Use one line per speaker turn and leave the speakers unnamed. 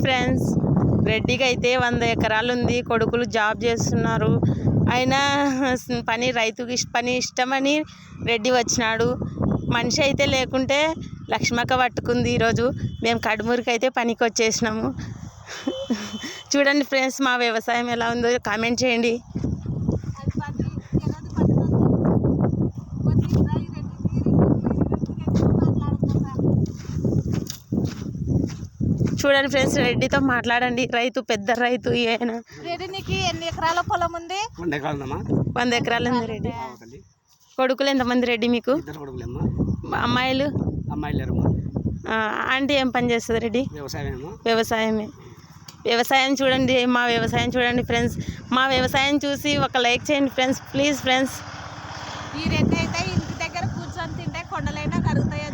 Friends, రెడ్డికి అయితే 100 ఎకరాలు ఉంది. కొడుకులు జాబ్ చేస్తున్నారు. అయినా రైతుకి పని ఇష్టమని రెడ్డి వచ్చినాడు. మనిషి అయితే లేకుంటే లక్ష్మక్క పట్టుకుంది. ఈరోజు మేము కడుమూరికి అయితే పనికి వచ్చేసినాము. చూడండి ఫ్రెండ్స్, మా వ్యవసాయం ఎలా ఉందో కామెంట్ చేయండి. చూడండి ఫ్రెండ్స్, రెడ్డితో మాట్లాడండి. రైతు, పెద్ద రైతు. ఈయన
రెడ్డికి ఎన్ని ఎకరాల పొలం ఉంది?
100 ఎకరాలు ఉంది రెడ్డి. కొడుకులు ఎంతమంది రెడ్డి మీకు? అమ్మాయిలు? ఆంటీ ఏం పని చేస్తుంది రెడ్డి? వ్యవసాయమే. వ్యవసాయం చూడండి, మా వ్యవసాయం చూడండి ఫ్రెండ్స్. మా వ్యవసాయం చూసి ఒక లైక్ చేయండి ఫ్రెండ్స్, ప్లీజ్ ఫ్రెండ్స్.
ఈ రెడ్డి అయితే ఇంటి దగ్గర కూర్చొని తింటే కొండలైనా కరుగుతాయి